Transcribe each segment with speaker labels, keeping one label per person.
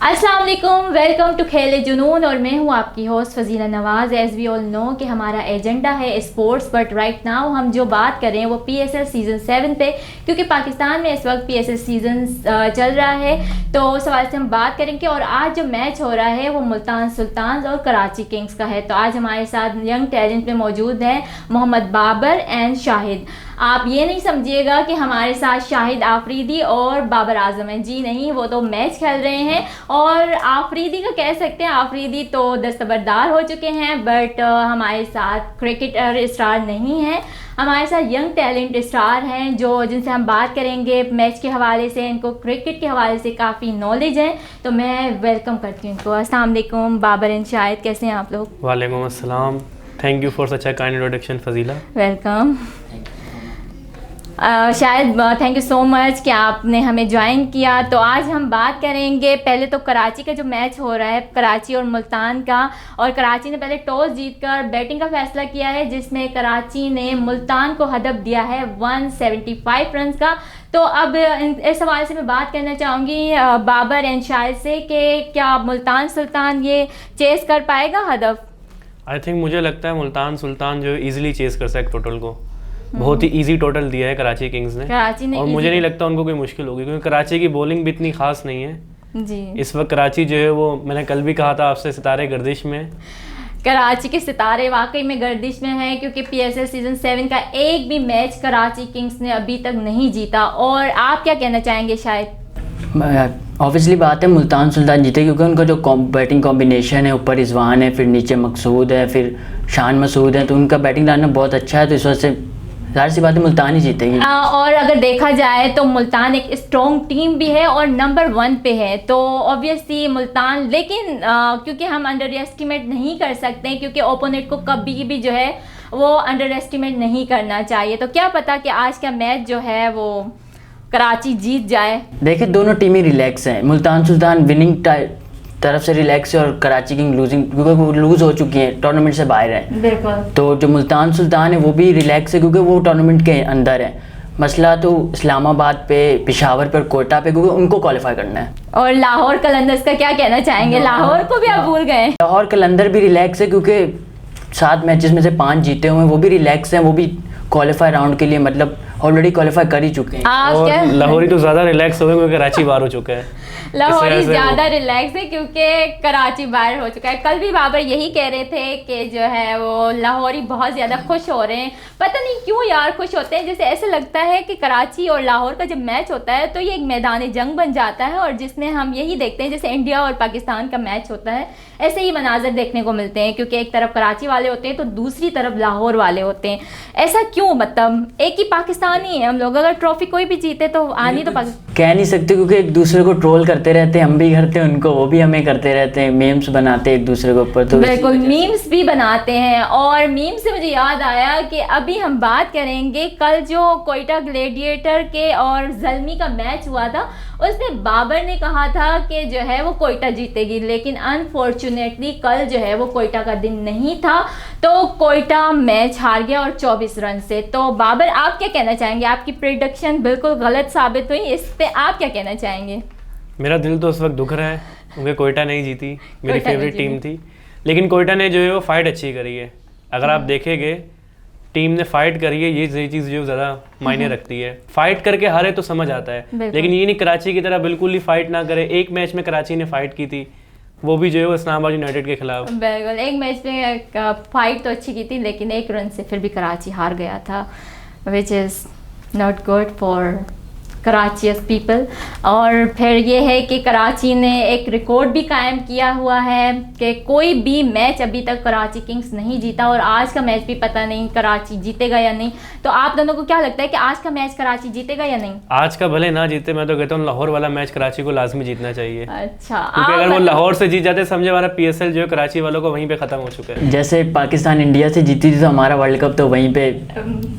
Speaker 1: अस्सलाम वालेकुम, welcome to खेल जुनून और मैं हूँ आपकी host Fazila Nawaz. As we all know कि हमारा एजेंडा है स्पोर्ट्स, बट राइट नाउ हम जो बात कर रहे हैं वो PSL सीज़न 7 पे, क्योंकि पाकिस्तान में इस वक्त PSL सीज़न चल रहा है। तो उस हवाले से हम बात करेंगे और आज जो मैच हो रहा है वो मुल्तान सुल्तान और कराची किंग्स का है। तो आज हमारे साथ यंग टैलेंट में मौजूद हैं मोहम्मद बाबर एंड शाहिद। आप ये नहीं समझिएगा कि हमारे साथ शाहिद आफरीदी और बाबर आजम हैं, जी नहीं, वो तो मैच खेल रहे हैं। और आफरीदी का कह सकते हैं, आफरीदी तो दस्तबरदार हो चुके हैं, बट हमारे साथ क्रिकेटर स्टार नहीं है। हमारे साथ यंग टैलेंट स्टार हैं जो जिनसे हम बात करेंगे मैच के हवाले से। इनको क्रिकेट के हवाले से काफ़ी नॉलेज है, तो मैं वेलकम करती हूँ इनको। अस्सलाम वालेकुम बाबर एंड शाहिद, कैसे हैं आप लोग?
Speaker 2: वालेकुम अस्सलाम, thank you for such a kind introduction Fazila.
Speaker 1: Welcome. शायद थैंक यू सो मच कि आपने हमें ज्वाइन किया। तो आज हम बात करेंगे पहले तो कराची का जो मैच हो रहा है, कराची और मुल्तान का। और कराची ने पहले टॉस जीतकर बैटिंग का फैसला किया है, जिसमें कराची ने मुल्तान को हदफ दिया है 175 रन का। तो अब इस हवाले से मैं बात करना चाहूँगी बाबर एंड शाहिद से कि क्या मुल्तान सुल्तान ये चेस कर पाएगा हदफ?
Speaker 2: आई थिंक मुझे लगता है मुल्तान सुल्तान जो इजीली चेस कर सकता टोटल को। बहुत ही इजी टोटल दिया है कराची किंग्स ने और मुझे नहीं लगता उनको कोई मुश्किल होगी, क्योंकि कराची की बॉलिंग भी इतनी खास नहीं है जी। इस वक्त कराची जो है वो, मैंने कल भी कहा था आपसे, सितारे गर्दिश में।
Speaker 1: कराची के सितारे वाकई में गर्दिश में हैं, क्योंकि PSL सीज़न 7 का एक भी मैच कराची किंग्स ने अभी तक नहीं जीता। और आप क्या कहना चाहेंगे शायद?
Speaker 3: ऑब्वियसली बात है मुल्तान सुल्तान जीते, क्योंकि उनका जो बैटिंग कॉम्बिनेशन है, ऊपर रिजवान है, फिर नीचे मकसूद है, फिर शान मसूद है, तो उनका बैटिंग लाना बहुत अच्छा है। तो इस वजह से जाहिर सी बात है मुल्तान ही जीतेगी।
Speaker 1: और अगर देखा जाए तो मुल्तान एक स्ट्रॉन्ग टीम भी है और नंबर 1 पे है, तो ऑब्वियसली मुल्तान, लेकिन क्योंकि हम अंडर एस्टिमेट नहीं कर सकते, क्योंकि ओपोनेंट को कभी भी जो है वो अंडर एस्टिमेट नहीं करना चाहिए। तो क्या पता कि आज का मैच जो है वो कराची जीत जाए।
Speaker 3: देखिए दोनों टीमें रिलैक्स हैं, मुल्तान सुल्तान विनिंग तरफ से रिलैक्स है और कराची किंग लूजिंग, क्योंकि वो लूज हो चुकी है, टूर्नामेंट से बाहर है।
Speaker 1: बिल्कुल।
Speaker 3: तो जो मुल्तान सुल्तान है वो भी रिलैक्स है, क्योंकि वो टूर्नामेंट के अंदर है। मसला तो इस्लामाबाद पे, पेशावर पर, कोयटा पे, क्योंकि उनको क्वालिफाई करना है।
Speaker 1: और लाहौर कलंदर्स का क्या कहना चाहेंगे? लाहौर को भी आप भूल गए।
Speaker 3: लाहौर कलंदर भी रिलैक्स है, क्योंकि 7 मैचेस में से 5 जीते हुए हैं, वो भी रिलैक्स हैं, वो भी क्वालिफाई राउंड के लिए मतलब ऑलरेडी क्वालिफाई कर ही चुके हैं।
Speaker 2: और लाहौरी तो ज़्यादा रिलैक्स हो गए क्योंकि कराची बाहर हो चुका है।
Speaker 1: लाहौरी ज़्यादा रिलैक्स है क्योंकि कराची बाहर हो चुका है। कल भी बाबर यही कह रहे थे कि जो है वो लाहौरी बहुत ज़्यादा खुश हो रहे हैं। पता नहीं क्यों यार खुश होते हैं, जैसे ऐसे लगता है कि कराची और लाहौर का जब मैच होता है तो ये एक मैदान जंग बन जाता है, और जिसमें हम यही देखते हैं जैसे इंडिया और पाकिस्तान का मैच होता है, ऐसे ही मनाजर देखने को मिलते हैं, क्योंकि एक तरफ कराची वाले होते हैं तो दूसरी तरफ लाहौर वाले होते हैं। ऐसा क्यों? मतलब एक ही पाकिस्तानी है हम लोग, अगर ट्रॉफी कोई भी जीते तो आनी तो
Speaker 3: कह नहीं सकते, क्योंकि एक दूसरे को ट्रोल करते रहते हैं, हम भी करते हैं उनको, वो भी हमें करते रहते हैं, मीम्स बनाते हैं एक दूसरे के ऊपर। तो
Speaker 1: बिल्कुल मीम्स भी बनाते हैं। और मीम से मुझे याद आया कि अभी हम बात करेंगे कल जो कोयटा ग्लेडिएटर के और ज़ल्मी का मैच हुआ था, उसमें बाबर ने कहा था कि जो है वो कोयटा जीतेगी, लेकिन अनफॉर्चुनेटली कल जो है वो कोयटा का दिन नहीं था, तो कोयटा मैच हार गया और 24 रन से। तो बाबर आप क्या कहना चाहेंगे? आपकी प्रेडिक्शन बिल्कुल गलत साबित हुई, इस पे आप क्या कहना चाहेंगे?
Speaker 2: मेरा दिल तो उस वक्त दुख रहा है क्योंकि कोयटा नहीं जीती, मेरी फेवरेट टीम थी, लेकिन कोयटा ने जो है वो फाइट अच्छी करी है। अगर आप देखेंगे टीम ने फाइट करी है, ये चीज़ जो ज़्यादा मायने रखती है। फाइट करके हारे तो समझ आता है, लेकिन ये नहीं कराची की तरह बिल्कुल ही फाइट ना करे। एक मैच में कराची ने फाइट की थी, वो भी जो है वो इस्लामाबाद यूनाइटेड के खिलाफ।
Speaker 1: बिल्कुल, एक मैच में फाइट तो अच्छी की थी, लेकिन 1 रन से फिर भी कराची हार गया था, which is not good for Karachi people. और फिर ये है कि कराची ने एक रिकॉर्ड भी कायम किया हुआ है कि कोई भी मैच अभी तक कराची किंग्स नहीं जीता, और आज का मैच भी पता नहीं कराची जीतेगा या नहीं। तो आप दोनों को क्या लगता है कि आज का मैच कराची जीतेगा या नहीं?
Speaker 2: आज का भले ना जीते, मैं तो कहता हूँ लाहौर वाला मैच कराची को लाजमी जीतना चाहिए।
Speaker 1: अच्छा,
Speaker 2: क्योंकि अगर वो लाहौर से जीत जाते, समझे हमारा PSL जो है कराची वालों को वहीं पे खत्म हो चुका है।
Speaker 3: जैसे पाकिस्तान इंडिया से जीती थी तो हमारा वर्ल्ड कप तो वहीं पे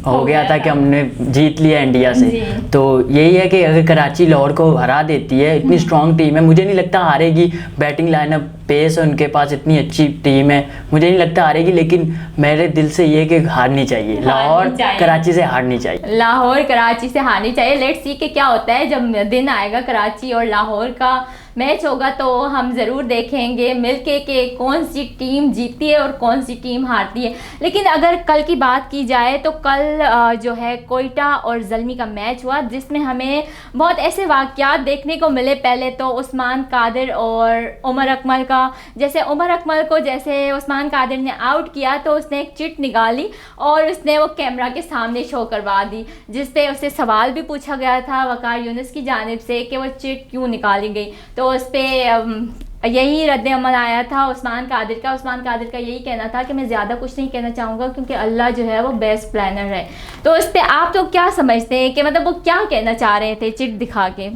Speaker 3: हो गया था कि हमने जीत लिया इंडिया से। तो यही है कि अगर कराची लाहौर को हरा देती है, इतनी स्ट्रॉन्ग टीम है, मुझे नहीं लगता हारेगी। बैटिंग लाइनअप, पेस है उनके पास, इतनी अच्छी टीम है, मुझे नहीं लगता हारेगी। लेकिन मेरे दिल से ये कि हारनी चाहिए, लाहौर कराची से हारनी चाहिए,
Speaker 1: लाहौर कराची से हारनी चाहिए। लेट्स सी कि क्या होता है जब दिन आएगा कराची और लाहौर का। मैच होगा तो हम ज़रूर देखेंगे मिलके कि कौन सी टीम जीतती है और कौन सी टीम हारती है। लेकिन अगर कल की बात की जाए तो कल जो है कोयटा और ज़ल्मी का मैच हुआ, जिसमें हमें बहुत ऐसे वाक़यात देखने को मिले। पहले तो उस्मान कादिर और उमर अकमल का, जैसे उमर अकमल को जैसे उस्मान कादिर ने आउट किया तो उसने एक चिट निकाली और उसने वो कैमरा के सामने शो करवा दी, जिस पे उससे सवाल भी पूछा गया था वकार यूनुस की जानिब से कि वो चिट क्यों निकाली गई। तो उस पर यही रद्द अमल आया था उस्मान कादिर का। उस्मान कादिर का यही कहना था कि मैं ज़्यादा कुछ नहीं कहना चाहूँगा क्योंकि अल्लाह जो है वो बेस्ट प्लानर है। तो उस पर आप लोग क्या समझते हैं कि मतलब वो क्या कहना चाह रहे थे चिट दिखा के?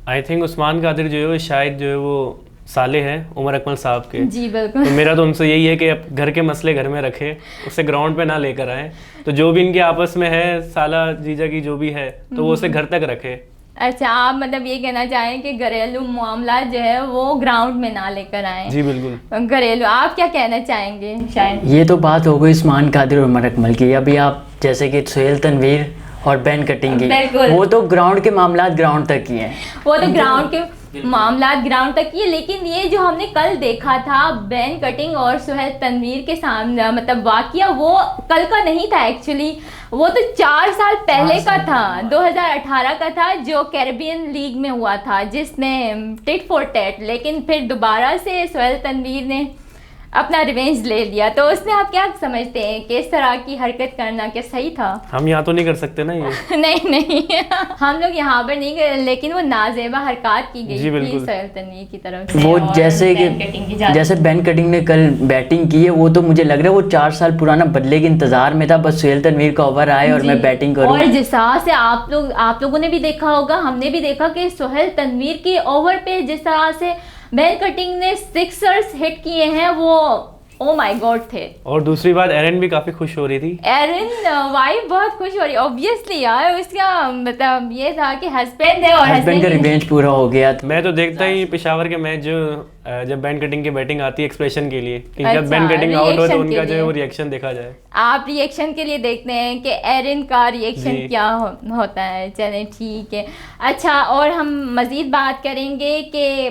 Speaker 2: आई थिंक उस्मान कादिर जो है वो शायद जो है वो साले हैं उमर अकमल साहब के।
Speaker 1: जी बिल्कुल।
Speaker 2: तो मेरा तो उनसे यही है कि अब घर के मसले घर में रखे, उससे ग्राउंड पे ना लेकर आए। तो जो भी इनके आपस में है, साला जीजा की जो भी है, तो वो उसे घर तक रखे।
Speaker 1: अच्छा, आप मतलब ये कहना चाहें कि घरेलू मामला जो है वो ग्राउंड में ना लेकर आए? जी
Speaker 2: बिल्कुल।
Speaker 1: घरेलू, आप क्या कहना चाहेंगे? शायद
Speaker 3: ये तो बात हो गई उस्मान कादिर और उमर अकमल की। अभी आप जैसे कि सुहेल तनवीर और बैन कटिंग की, वो तो ग्राउंड के मामला ग्राउंड तक ही हैं।
Speaker 1: वो तो ग्राउंड के मामला ग्राउंड तक ही है। लेकिन ये जो हमने कल देखा था बैन कटिंग और सुहेल तनवीर के सामने, मतलब वाकया वो कल का नहीं था एक्चुअली, वो तो 4 साल पहले का था, 2018 का था, जो कैरेबियन लीग में हुआ था जिसमें टिट फॉर टैट। लेकिन फिर दोबारा से सुहेल तनवीर ने अपना रिवेंज ले लिया। तो उसमें आप क्या समझते हैं कि इस तरह की हरकत करना क्या सही था?
Speaker 2: हम यहाँ तो नहीं कर सकते ना ये।
Speaker 1: नहीं हम लोग यहाँ पर नहीं गए, लेकिन वो नाजेबा हरकत की गई थी सुहेल तनवीर की तरफ से।
Speaker 3: वो जैसे कि जैसे बैन कटिंग ने कल बैटिंग की है, वो तो मुझे लग रहा है वो 4 साल पुराना बदले के इंतजार में था, बस सुहेल तनवीर का ओवर आए और मैं बैटिंग करूं।
Speaker 1: और जिस तरह से आप लोगों ने भी देखा होगा, हमने भी देखा कि सुहेल तनवीर के ओवर पे जिस तरह से बैन कटिंग ने 6 हिट किए हैं, वो ओ माय गॉड थे।
Speaker 2: और दूसरी बात, एरन भी काफी खुश हो रही थी।
Speaker 1: एरन वाइफ बहुत खुश हो रही, ऑब्वियसली यार, उसका मतलब ये था कि हस्बैंड है और
Speaker 3: हस्बैंड का रिवेंज पूरा हो गया।
Speaker 2: मैं तो देखता ही पेशावर के मैच जो जब बैन कटिंग की बैटिंग आती है एक्सप्रेशन के लिए कि जब बैन कटिंग आउट हो तो उनका जो है वो रिएक्शन देखा जाए।
Speaker 1: आप रिएक्शन के लिए देखते हैं कि एरन का रिएक्शन क्या होता है। चलें ठीक है। अच्छा, और हम मज़ीद बात करेंगे कि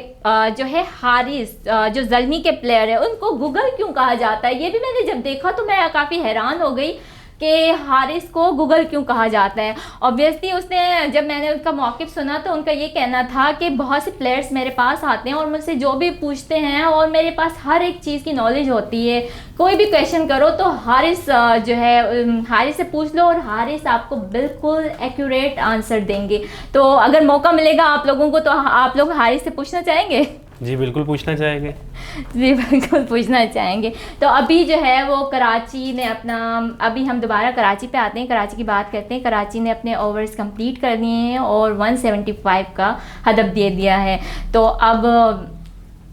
Speaker 1: जो है हारिस, जो ज़ल्मी के प्लेयर है, उनको गूगल क्यों कहा जाता है? ये भी मैंने जब देखा तो मैं काफ़ी हैरान हो गई कि हारिस को गूगल क्यों कहा जाता है। ऑब्वियसली उसने, जब मैंने उसका मौक़िफ़ सुना तो उनका ये कहना था कि बहुत से प्लेयर्स मेरे पास आते हैं और मुझसे जो भी पूछते हैं और मेरे पास हर एक चीज़ की नॉलेज होती है, कोई भी क्वेश्चन करो तो हारिस जो है हारिस से पूछ लो और हारिस आपको बिल्कुल एक्यूरेट आंसर देंगे। तो अगर मौका मिलेगा आप लोगों को तो आप लोग हारिस से पूछना चाहेंगे?
Speaker 2: जी बिल्कुल पूछना चाहेंगे।
Speaker 1: जी बिल्कुल पूछना चाहेंगे। तो अभी जो है वो कराची ने अपना, अभी हम दोबारा कराची पे आते हैं, कराची की बात करते हैं। कराची ने अपने ओवर्स कंप्लीट कर दिए हैं और 175 का हदफ दे दिया है। तो अब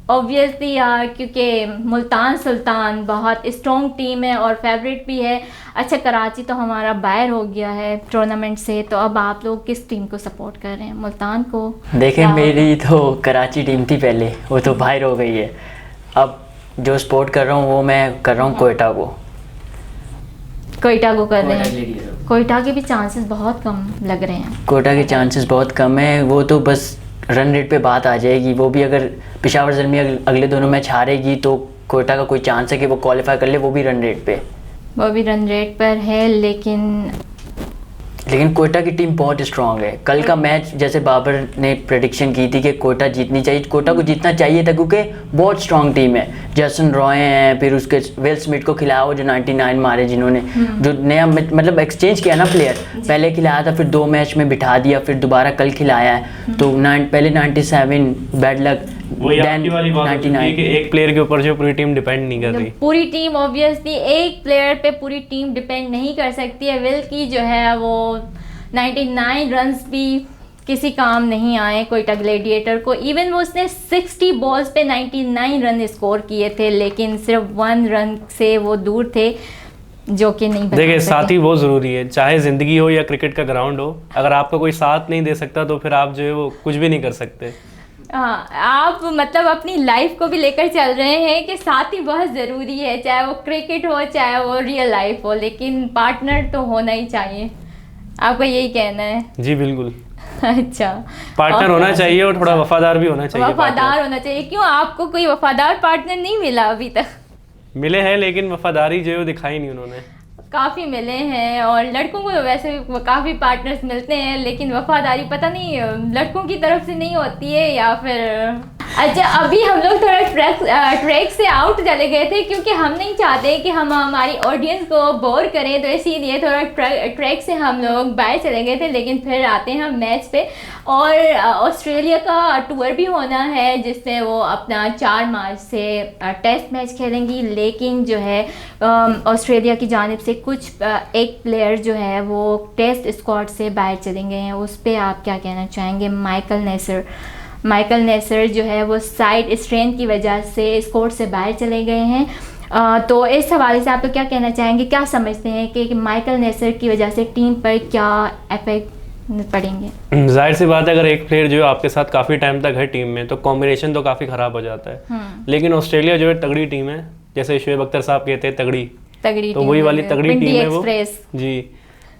Speaker 1: ऑब्वियसली क्योंकि मुल्तान सुल्तान बहुत स्ट्रॉन्ग टीम है और फेवरेट भी है। अच्छा, कराची तो हमारा बाहर हो गया है टूर्नामेंट से, तो अब आप लोग किस टीम को सपोर्ट कर रहे हैं? मुल्तान को?
Speaker 3: देखें, मेरी तो कराची टीम थी पहले, वो तो बाहर हो गई है। अब जो सपोर्ट कर रहा हूँ वो मैं कर रहा हूँ कोयटा को।
Speaker 1: कोयटा को कर रहे हैं? कोयटा के भी चांसेस बहुत कम लग रहे हैं।
Speaker 3: कोयटा के चांसेस बहुत कम है, वो तो बस रन रेट पे बात आ जाएगी। वो भी अगर पेशावर ज़ल्मी अगले दोनों मैच हारेगी तो कोयटा का कोई चांस है कि वो क्वालिफाई कर ले, वो भी रन रेट पे।
Speaker 1: वो भी रन रेट पर है, लेकिन
Speaker 3: कोयटा की टीम बहुत स्ट्रांग है। कल का मैच जैसे बाबर ने प्रेडिक्शन की थी कि कोयटा जीतनी चाहिए, कोयटा को जीतना चाहिए था क्योंकि बहुत स्ट्रांग टीम है। जैसन रॉय हैं, फिर उसके विल स्मिथ को खिलाया वो जो 99 मारे, जिन्होंने जो नया मतलब एक्सचेंज किया ना प्लेयर, पहले खिलाया था फिर 2 मैच में बिठा दिया, फिर दोबारा कल खिलाया है। तो पहले 97 बैड लक, देन 99।
Speaker 2: कि एक प्लेयर के ऊपर जो पूरी टीम डिपेंड नहीं कर रही।
Speaker 1: पूरी टीम ऑब्वियसली एक प्लेयर पे पूरी टीम डिपेंड नहीं कर सकती है। विल की जो है वो 99 रन्स भी किसी काम नहीं आए कोयटा ग्लेडिएटर को। इवन वो उसने 60 बॉल्स पे 99 रन स्कोर किए थे, लेकिन सिर्फ 1 रन से वो दूर थे, जो कि नहीं।
Speaker 2: देखिए, साथी बहुत ज़रूरी है, चाहे ज़िंदगी हो या क्रिकेट का ग्राउंड हो। अगर आपका कोई साथ नहीं दे सकता तो फिर आप जो है वो कुछ भी नहीं कर सकते।
Speaker 1: हाँ, आप मतलब अपनी लाइफ को भी लेकर चल रहे हैं कि साथी बहुत ज़रूरी है, चाहे वो क्रिकेट हो चाहे वो रियल लाइफ हो, लेकिन पार्टनर तो होना ही चाहिए। आपका यही कहना है?
Speaker 2: जी बिल्कुल।
Speaker 1: अच्छा,
Speaker 2: पार्टनर होना चाहिए और थोड़ा वफादार भी होना चाहिए।
Speaker 1: वफादार होना चाहिए। क्यों, आपको कोई वफादार पार्टनर नहीं मिला अभी तक?
Speaker 2: मिले हैं लेकिन वफादारी जो है वो दिखाई नहीं उन्होंने।
Speaker 1: काफ़ी मिले हैं, और लड़कों को वैसे काफ़ी पार्टनर्स मिलते हैं, लेकिन वफादारी पता नहीं लड़कों की तरफ से नहीं होती है या फिर। अच्छा, अभी हम लोग थोड़ा ट्रैक से आउट चले गए थे क्योंकि हम नहीं चाहते कि हम हमारी ऑडियंस को बोर करें, तो इसीलिए थोड़ा ट्रैक से हम लोग बाहर चले गए थे। लेकिन फिर आते हैं हम मैच पे, और ऑस्ट्रेलिया का टूर भी होना है जिसमें वो अपना 4 मार्च से टेस्ट मैच खेलेंगी। लेकिन जो है ऑस्ट्रेलिया की जानिब से कुछ एक प्लेयर जो है वो टेस्ट स्क्वाड से बाहर चले गए हैं, उस पर आप क्या कहना चाहेंगे? माइकल नेसर जो है वो साइड स्ट्रेन की वजह से स्क्वाड से बाहर चले गए हैं। तो इस हवाले से आप लोग क्या कहना चाहेंगे? क्या समझते हैं कि माइकल नेसर की वजह से टीम पर क्या इफेक्ट पड़ेंगे?
Speaker 2: जाहिर सी बात है, अगर एक प्लेयर जो है आपके साथ काफ़ी टाइम तक है टीम में तो कॉम्बिनेशन तो काफ़ी ख़राब हो जाता है। लेकिन ऑस्ट्रेलिया जो है तगड़ी टीम है, जैसे शुएब अख्तर साहब कहते हैं तगड़ी, तो वही वाली तगड़ी टीम है वो जी।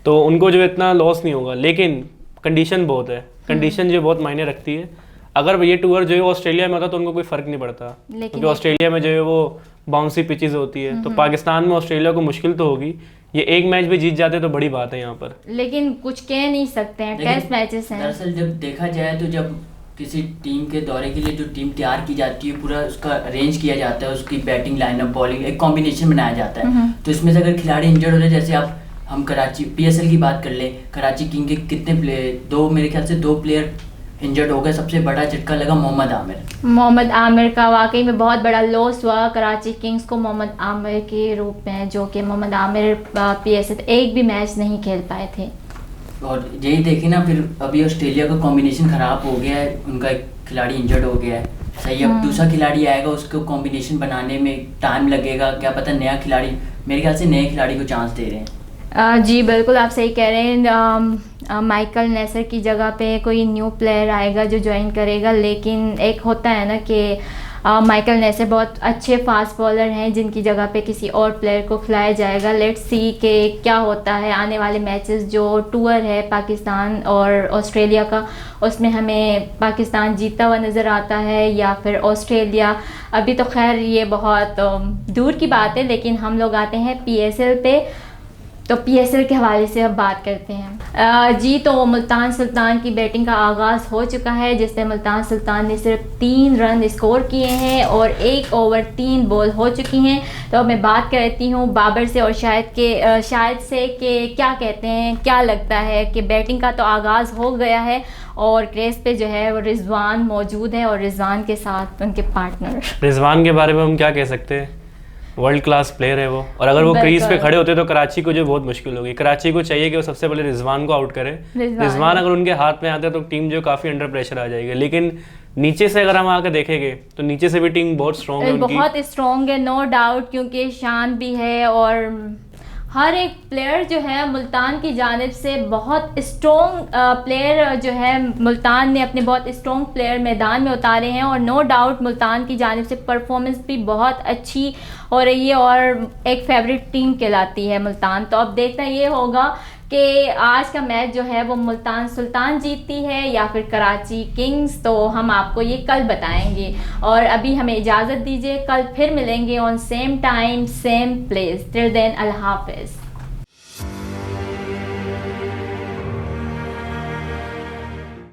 Speaker 2: तो उनको जो इतना लॉस नहीं होगा, लेकिन कंडीशन बहुत है, कंडीशन जो बहुत मायने रखती है। अगर ये टूर जो है ऑस्ट्रेलिया में होता तो उनको कोई फ़र्क नहीं पड़ता, क्योंकि ऑस्ट्रेलिया में जो है वो बाउंसी पिचेस होती है। तो पाकिस्तान में ऑस्ट्रेलिया को मुश्किल तो होगी, ये एक मैच भी जीत जाते तो बड़ी बात है यहाँ पर।
Speaker 1: लेकिन कुछ कह नहीं सकते हैं, टेस्ट मैचेस हैं।
Speaker 3: दरअसल जब देखा जाए तो जब किसी टीम के दौरे के लिए जो टीम तैयार की जाती है, पूरा उसका अरेंज किया जाता है, उसकी बैटिंग लाइनअप, बॉलिंग, एक कॉम्बिनेशन बनाया जाता है। तो इसमें से अगर खिलाड़ी इंजर्ड हो जाए, जैसे हम कराची PSL की बात कर ले, कराची किंग के कितने प्लेयर, मेरे ख्याल से 2 प्लेयर इंजर्ड हो गए। सबसे बड़ा झटका लगा मोहम्मद आमिर का। वाकई में बहुत बड़ा लॉस हुआ कराची किंग्स को मोहम्मद आमिर के रूप में, जो कि मोहम्मद आमिर PSL एक भी मैच नहीं खेल पाए थे। और यही देखें ना, फिर अभी ऑस्ट्रेलिया का कॉम्बिनेशन ख़राब हो गया है, उनका एक खिलाड़ी इंजर्ड हो गया है। सही, अब दूसरा खिलाड़ी आएगा, उसको कॉम्बिनेशन बनाने में टाइम लगेगा, क्या पता नया खिलाड़ी, मेरे ख्याल से नए खिलाड़ी को चांस दे रहे हैं।
Speaker 1: जी बिल्कुल, आप सही कह रहे हैं। माइकल नेसर की जगह पे कोई न्यू प्लेयर आएगा जो ज्वाइन करेगा, लेकिन एक होता है ना कि माइकल नेसर बहुत अच्छे फास्ट बॉलर हैं जिनकी जगह पे किसी और प्लेयर को खिलाया जाएगा। लेट्स सी कि क्या होता है आने वाले मैचेस। जो टूर है पाकिस्तान और ऑस्ट्रेलिया का, उसमें हमें पाकिस्तान जीतता हुआ नज़र आता है या फिर ऑस्ट्रेलिया। अभी तो खैर ये बहुत दूर की बात है, लेकिन हम लोग आते हैं PSL पे। तो PSL के हवाले से अब बात करते हैं। जी, तो मुल्तान सुल्तान की बैटिंग का आगाज़ हो चुका है, जिसमें मुल्तान सुल्तान ने सिर्फ 3 रन स्कोर किए हैं और 1 ओवर 3 बॉल हो चुकी हैं। तो मैं बात करती हूँ बाबर से और शायद से कि क्या कहते हैं, क्या लगता है कि बैटिंग का तो आगाज़ हो गया है और क्रेज पे जो है वो रिजवान मौजूद है और रिजवान के साथ उनके पार्टनर।
Speaker 2: रिजवान के बारे में हम क्या कह सकते हैं, वर्ल्ड क्लास प्लेयर है वो, और अगर वो क्रीज पे खड़े होते तो कराची को जो बहुत मुश्किल होगी। कराची को चाहिए कि वो सबसे पहले रिजवान को आउट करे। रिजवान अगर उनके हाथ में आता है तो टीम जो काफ़ी अंडर प्रेशर आ जाएगी। लेकिन नीचे से अगर हम आकर देखेंगे तो नीचे से भी टीम बहुत स्ट्रॉन्ग है,
Speaker 1: बहुत स्ट्रॉन्ग है, नो डाउट, क्योंकि शान भी है और हर एक प्लेयर जो है मुल्तान की जानिब से बहुत स्ट्रॉन्ग प्लेयर जो है मुल्तान ने अपने बहुत स्ट्रॉन्ग प्लेयर मैदान में उतारे हैं। और नो डाउट मुल्तान की जानिब से परफॉर्मेंस भी बहुत अच्छी हो रही है और एक फेवरेट टीम कहलाती है मुल्तान। तो अब देखना ये होगा कि आज का मैच जो है वो मुल्तान सुल्तान जीतती है या फिर कराची किंग्स, तो हम आपको ये कल बताएंगे। और अभी हमें इजाज़त दीजिए, कल फिर मिलेंगे on same time same place. Till then अल्लाह हाफिज़।